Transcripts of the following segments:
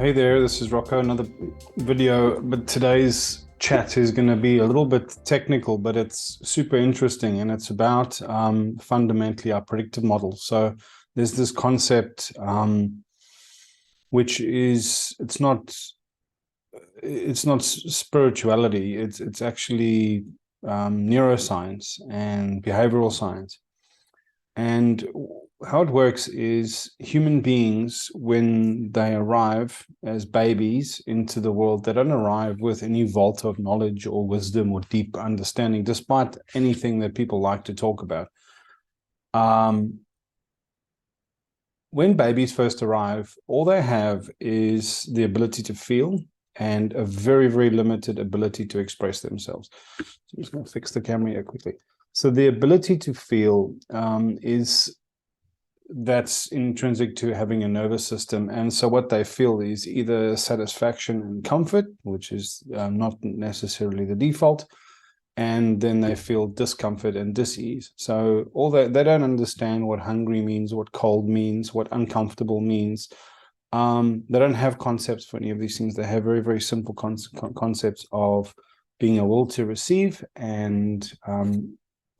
Hey there, this is Rocco, another video, but today's chat is going to be a little bit technical, but it's super interesting, and it's about fundamentally our predictive models. So there's this concept which is it's not spirituality, it's actually neuroscience and behavioral science. And how it works is human beings, when they arrive as babies into the world, they don't arrive with any vault of knowledge or wisdom or deep understanding, despite anything that people like to talk about. When babies first arrive, all they have is the ability to feel and a very, very limited ability to express themselves. So I'm just going to fix the camera here quickly. So the ability to feel that's intrinsic to having a nervous system. And so what they feel is either satisfaction and comfort, which is not necessarily the default. And then they feel discomfort and dis-ease. So all that, they don't understand what hungry means, what cold means, what uncomfortable means. They don't have concepts for any of these things. They have very, very simple concepts of being a will to receive and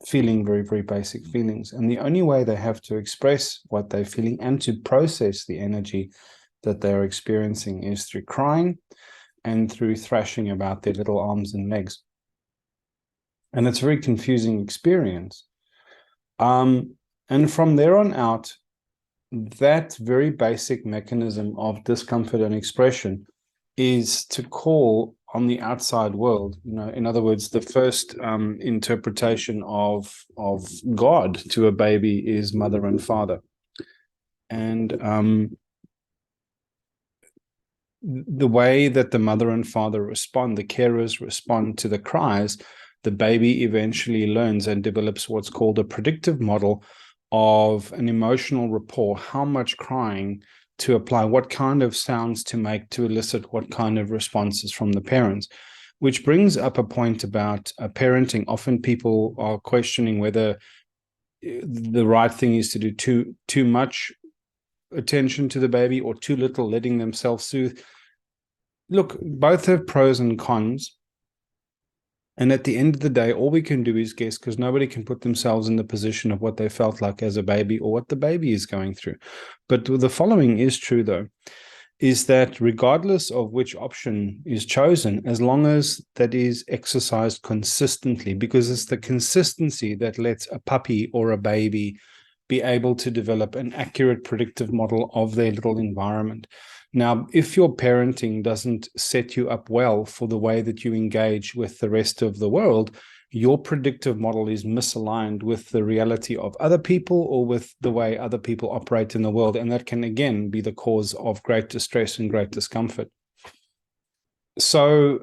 feeling very, very basic feelings. And the only way they have to express what they're feeling and to process the energy that they're experiencing is through crying and through thrashing about their little arms and legs. And it's a very confusing experience. And from there on out, that very basic mechanism of discomfort and expression is to call on the outside world. In other words, the first interpretation of God to a baby is mother and father. And the way that the mother and father respond, the carers respond to the cries, the baby eventually learns and develops what's called a predictive model of an emotional rapport, how much crying to apply, what kind of sounds to make to elicit what kind of responses from the parents, which brings up a point about parenting. Often people are questioning whether the right thing is to do too much attention to the baby or too little, letting themselves soothe. Look, both have pros and cons. And at the end of the day, all we can do is guess, because nobody can put themselves in the position of what they felt like as a baby or what the baby is going through. But the following is true, though, is that regardless of which option is chosen, as long as that is exercised consistently, because it's the consistency that lets a puppy or a baby be able to develop an accurate predictive model of their little environment. Now, if your parenting doesn't set you up well for the way that you engage with the rest of the world, your predictive model is misaligned with the reality of other people or with the way other people operate in the world. And that can, again, be the cause of great distress and great discomfort. So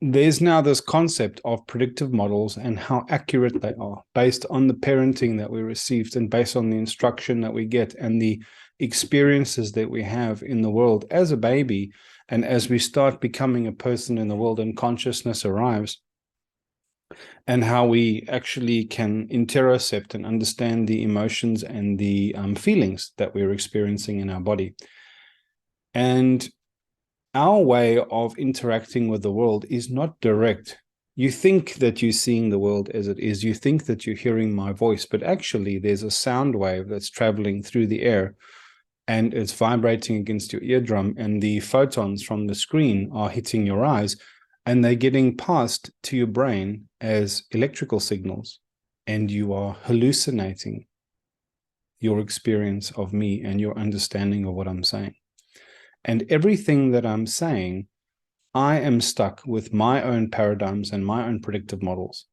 there's now this concept of predictive models and how accurate they are based on the parenting that we received and based on the instruction that we get and the experiences that we have in the world as a baby. And as we start becoming a person in the world and consciousness arrives, and how we actually can interocept and understand the emotions and the feelings that we're experiencing in our body. And our way of interacting with the world is not direct. You think that you're seeing the world as it is. You think that you're hearing my voice, but actually there's a sound wave that's traveling through the air and it's vibrating against your eardrum, and the photons from the screen are hitting your eyes and they're getting passed to your brain as electrical signals, and you are hallucinating your experience of me and your understanding of what I'm saying. And everything that I'm saying, I am stuck with my own paradigms and my own predictive models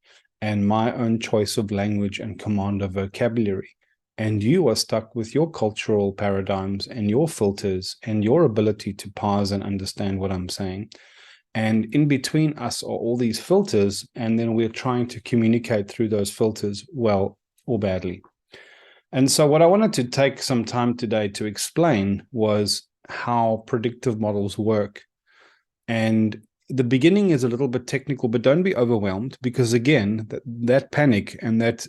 and my own choice of language and command of vocabulary. And you are stuck with your cultural paradigms and your filters and your ability to pause and understand what I'm saying. And in between us are all these filters, and then we're trying to communicate through those filters well or badly. And so what I wanted to take some time today to explain was how predictive models work. And the beginning is a little bit technical, but don't be overwhelmed, because again, that panic and that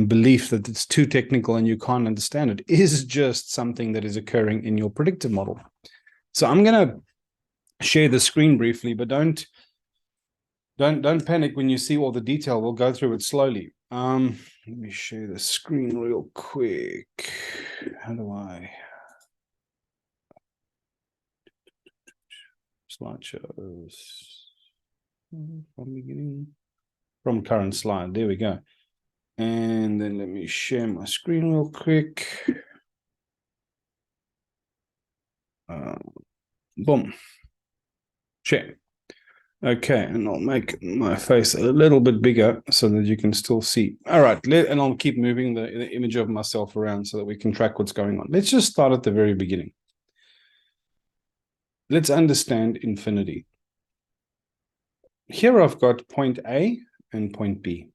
belief that it's too technical and you can't understand it is just something that is occurring in your predictive model. So I'm going to share the screen briefly, but don't panic when you see all the detail. We'll go through it slowly. Let me share the screen real quick. How do I? Slideshows from beginning, from current slide. There we go. And then let me share my screen real quick. Boom. Share. Okay, and I'll make my face a little bit bigger so that you can still see. All right, and I'll keep moving the image of myself around so that we can track what's going on. Let's just start at the very beginning. Let's understand infinity. Here I've got point A and point B.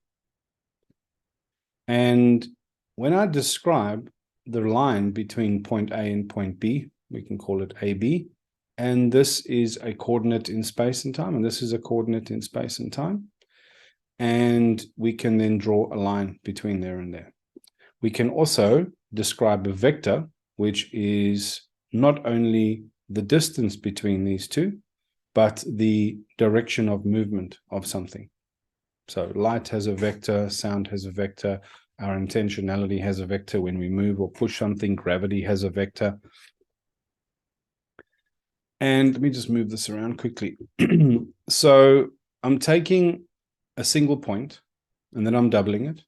And when I describe the line between point A and point B, we can call it AB. And this is a coordinate in space and time, and this is a coordinate in space and time. And we can then draw a line between there and there. We can also describe a vector, which is not only the distance between these two, but the direction of movement of something. So light has a vector, sound has a vector, our intentionality has a vector when we move or push something, gravity has a vector. And let me just move this around quickly. So I'm taking a single point, and then I'm doubling it,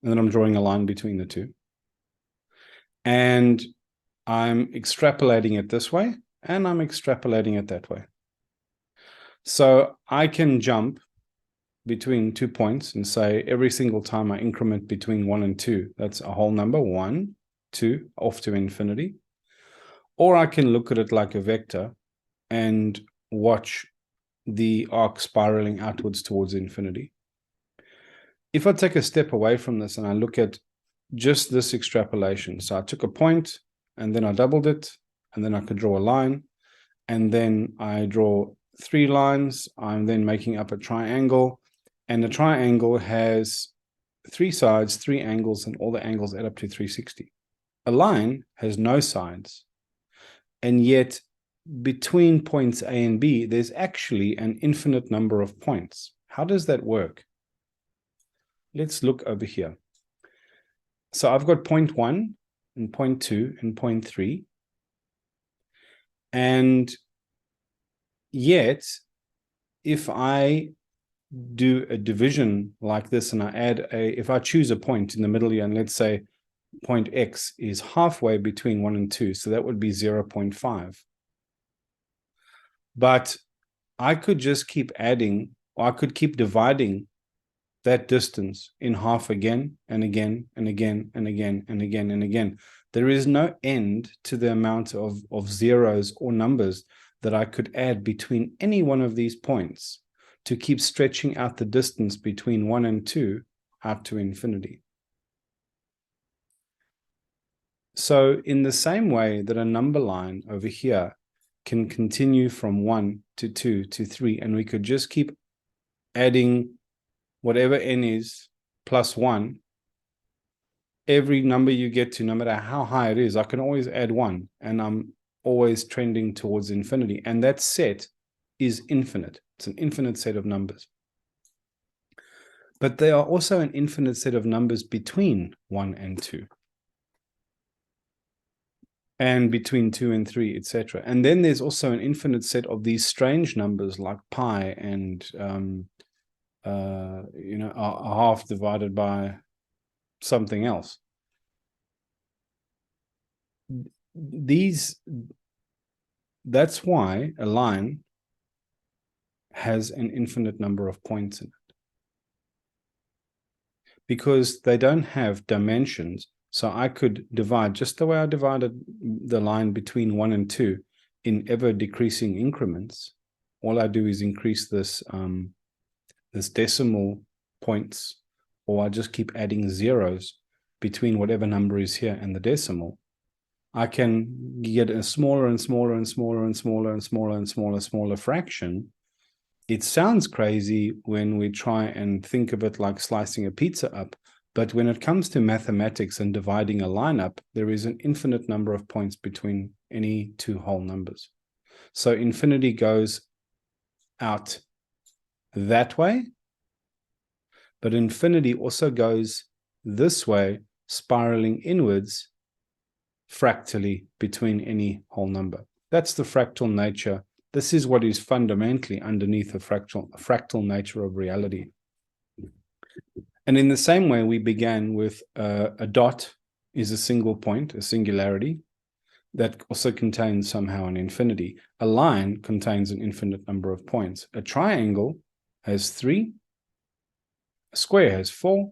and then I'm drawing a line between the two. And I'm extrapolating it this way, and I'm extrapolating it that way. So I can jump between 2 points and say every single time I increment between 1 and 2, that's a whole number, 1, 2, off to infinity. Or I can look at it like a vector and watch the arc spiraling outwards towards infinity. If I take a step away from this and I look at just this extrapolation, so I took a point and then I doubled it, and then I could draw a line, and then I draw 3 lines. I'm then making up a triangle, and the triangle has 3 sides, 3 angles, and all the angles add up to 360. A line has no sides, and yet between points A and B, there's actually an infinite number of points. How does that work? Let's look over here. So I've got point 1 and point 2 and point 3. And yet, if I do a division like this and I add if I choose a point in the middle here, and let's say point X is halfway between 1 and 2, so that would be 0.5. But I could just keep adding, or I could keep dividing that distance in half again and again and again and again and again and again. There is no end to the amount of zeros or numbers that I could add between any one of these points to keep stretching out the distance between 1 and 2 out to infinity. So in the same way that a number line over here can continue from 1 to 2 to 3, and we could just keep adding whatever n is plus 1, every number you get to, no matter how high it is, I can always add 1, and I'm always trending towards infinity. And that set is infinite. It's an infinite set of numbers. But there are also an infinite set of numbers between 1 and 2. And between 2 and 3, etc. And then there's also an infinite set of these strange numbers like pi and a half divided by something else. That's why a line has an infinite number of points in it, because they don't have dimensions. So I could divide just the way I divided the line between 1 and 2 in ever decreasing increments. All I do is increase this this decimal points, or I just keep adding zeros between whatever number is here and the decimal. I can get a smaller and smaller and smaller and smaller and smaller and smaller fraction. It sounds crazy when we try and think of it like slicing a pizza up, but when it comes to mathematics and dividing a line up, there is an infinite number of points between any 2 whole numbers. So infinity goes out that way, but infinity also goes this way, spiraling inwards fractally between any whole number. That's the fractal nature. This is what is fundamentally underneath the fractal nature of reality. And in the same way, we began with a dot is a single point, a singularity, that also contains somehow an infinity. A line contains an infinite number of points. A triangle has 3, a square has 4,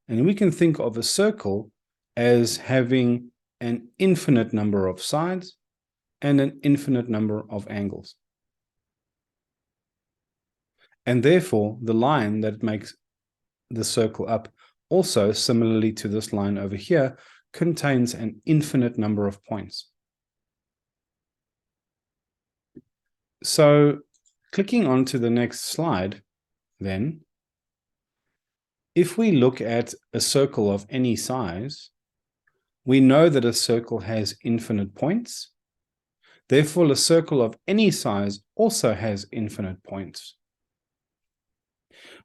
and we can think of a circle as having an infinite number of sides and an infinite number of angles. And therefore, the line that makes the circle up, also similarly to this line over here, contains an infinite number of points. So clicking on to the next slide, then, if we look at a circle of any size, we know that a circle has infinite points. Therefore, a circle of any size also has infinite points,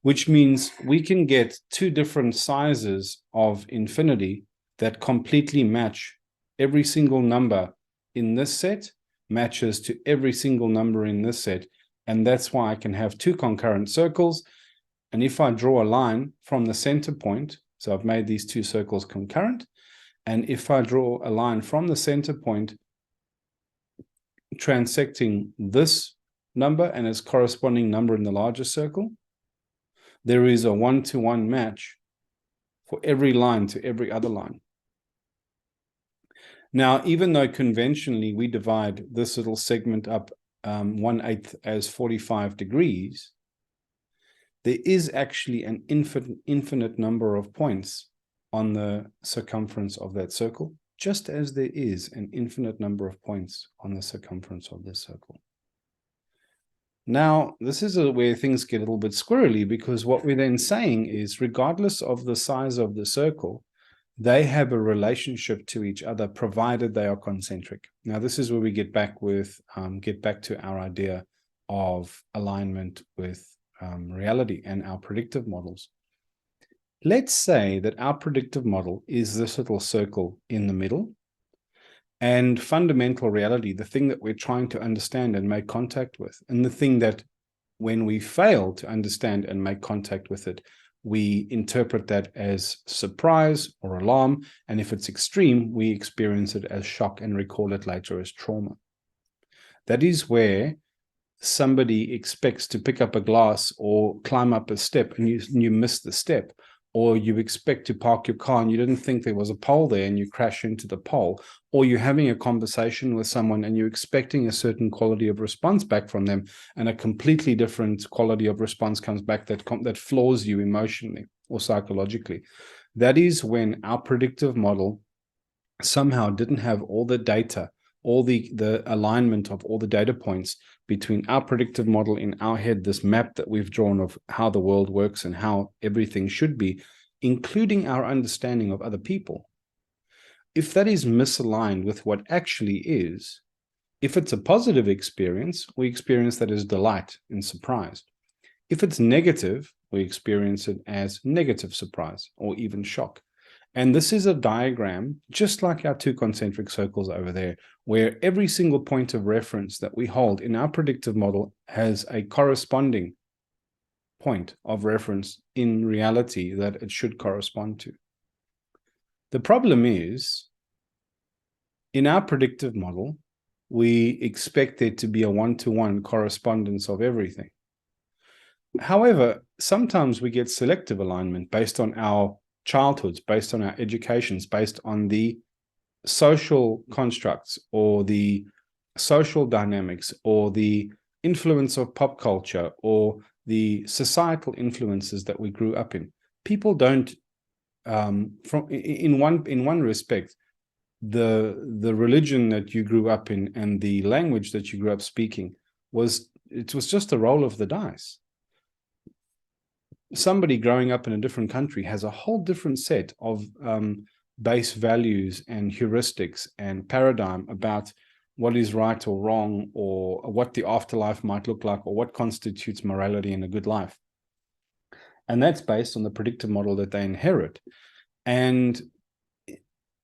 which means we can get 2 different sizes of infinity that completely match. Every single number in this set matches to every single number in this set. And that's why I can have 2 concurrent circles. And if I draw a line from the center point, so I've made these 2 circles concurrent, and if I draw a line from the center point transecting this number and its corresponding number in the larger circle, there is a 1-to-1 match for every line to every other line. Now, even though conventionally we divide this little segment up 1/8 as 45 degrees, there is actually an infinite number of points on the circumference of that circle, just as there is an infinite number of points on the circumference of this circle. Now, this is where things get a little bit squirrely, because what we're then saying is, regardless of the size of the circle, they have a relationship to each other, provided they are concentric. Now, this is where we get back to our idea of alignment with reality and our predictive models. Let's say that our predictive model is this little circle in the middle, and fundamental reality, the thing that we're trying to understand and make contact with, and the thing that when we fail to understand and make contact with it, we interpret that as surprise or alarm, and if it's extreme, we experience it as shock and recall it later as trauma. That is where somebody expects to pick up a glass or climb up a step and you miss the step, or you expect to park your car and you didn't think there was a pole there and you crash into the pole, or you're having a conversation with someone and you're expecting a certain quality of response back from them, and a completely different quality of response comes back that floors you emotionally or psychologically. That is when our predictive model somehow didn't have all the data, all the alignment of all the data points between our predictive model in our head, this map that we've drawn of how the world works and how everything should be, including our understanding of other people. If that is misaligned with what actually is, if it's a positive experience, we experience that as delight and surprise. If it's negative, we experience it as negative surprise or even shock. And this is a diagram, just like our 2 concentric circles over there, where every single point of reference that we hold in our predictive model has a corresponding point of reference in reality that it should correspond to. The problem is, in our predictive model, we expect there to be a 1-to-1 correspondence of everything. However, sometimes we get selective alignment based on our childhoods, based on our educations, based on the social constructs or the social dynamics or the influence of pop culture or the societal influences that we grew up in. People don't, in one respect, the religion that you grew up in and the language that you grew up speaking was just a roll of the dice. Somebody growing up in a different country has a whole different set of base values and heuristics and paradigm about what is right or wrong, or what the afterlife might look like, or what constitutes morality in a good life. And that's based on the predictive model that they inherit. And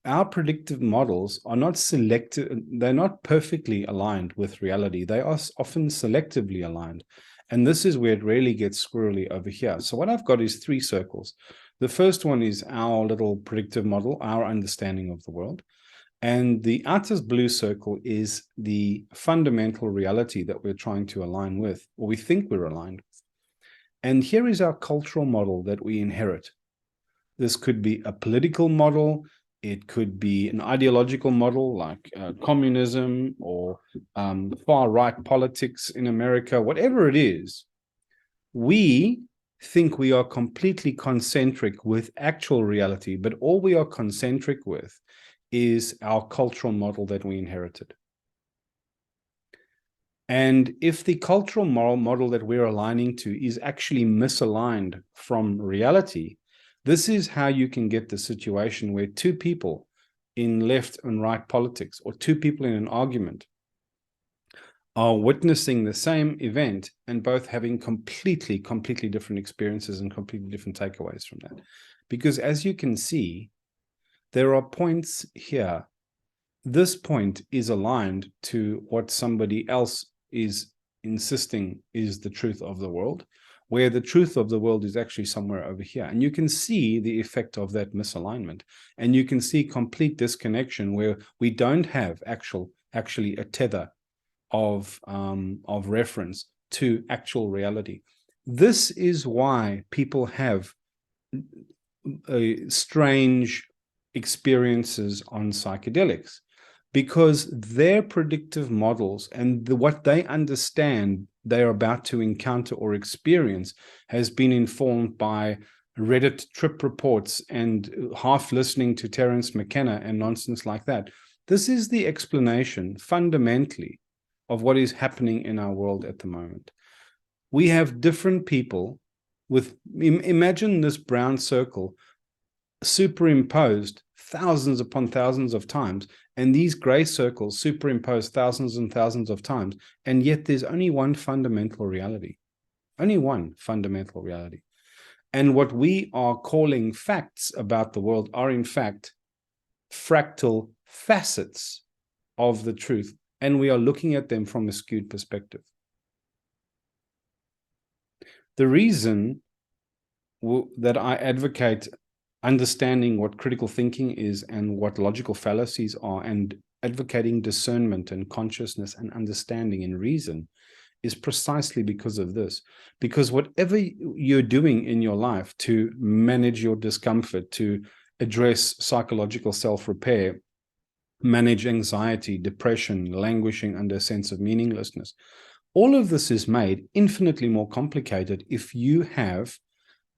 our predictive models are not selected, they're not perfectly aligned with reality. They are often selectively aligned. And this is where it really gets squirrely over here. So what I've got is 3 circles. The first one is our little predictive model, our understanding of the world. And the outer blue circle is the fundamental reality that we're trying to align with, or we think we're aligned with. And here is our cultural model that we inherit. This could be a political model. It could be an ideological model like communism or far-right politics in America, whatever it is. We think we are completely concentric with actual reality, but all we are concentric with is our cultural model that we inherited. And if the cultural moral model that we're aligning to is actually misaligned from reality, this is how you can get the situation where 2 people in left and right politics, or 2 people in an argument, are witnessing the same event and both having completely different experiences and completely different takeaways from that. Because as you can see, there are points here. This point is aligned to what somebody else is insisting is the truth of the world, where the truth of the world is actually somewhere over here. And you can see the effect of that misalignment. And you can see complete disconnection where we don't have actually a tether of reference to actual reality. This is why people have strange experiences on psychedelics, because their predictive models and what they understand they're about to encounter or experience has been informed by Reddit trip reports and half listening to Terence McKenna and nonsense like that. This is the explanation fundamentally of what is happening in our world at the moment. We have different people with, imagine this brown circle superimposed thousands upon thousands of times, and these gray circles superimposed thousands and thousands of times, and yet there's only one fundamental reality. Only one fundamental reality. And what we are calling facts about the world are in fact fractal facets of the truth, and we are looking at them from a skewed perspective. The reason that I advocate understanding what critical thinking is and what logical fallacies are, and advocating discernment and consciousness and understanding and reason, is precisely because of this. Because whatever you're doing in your life to manage your discomfort, to address psychological self-repair, manage anxiety, depression, languishing under a sense of meaninglessness, all of this is made infinitely more complicated if you have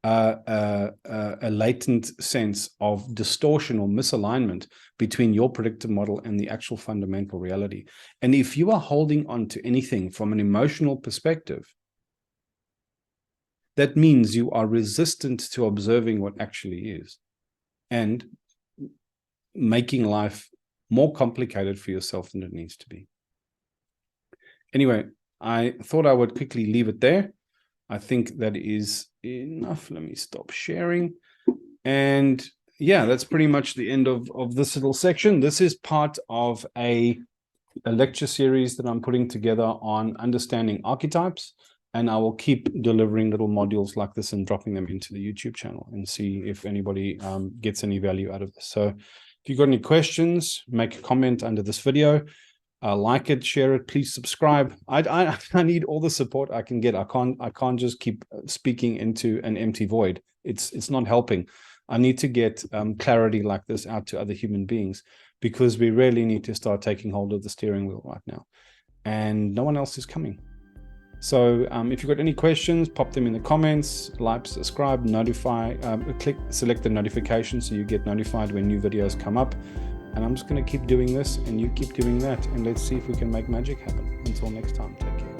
a latent sense of distortion or misalignment between your predictive model and the actual fundamental reality. And if you are holding on to anything from an emotional perspective, that means you are resistant to observing what actually is and making life more complicated for yourself than it needs to be. Anyway, I thought I would quickly leave it there. I think that is enough. Let me stop sharing. And yeah, that's pretty much the end of this little section. This is part of a lecture series that I'm putting together on understanding archetypes. And I will keep delivering little modules like this and dropping them into the YouTube channel and see if anybody gets any value out of this. So if you've got any questions, make a comment under this video. Like it, share it, please subscribe. I need all the support I can get. I can't just keep speaking into an empty void. It's not helping. I need to get clarity like this out to other human beings, because we really need to start taking hold of the steering wheel right now, and no one else is coming. So if you've got any questions, pop them in the comments, like, subscribe, notify, select the notification so you get notified when new videos come up. And I'm just going to keep doing this and you keep doing that, and let's see if we can make magic happen. Until next time, take care.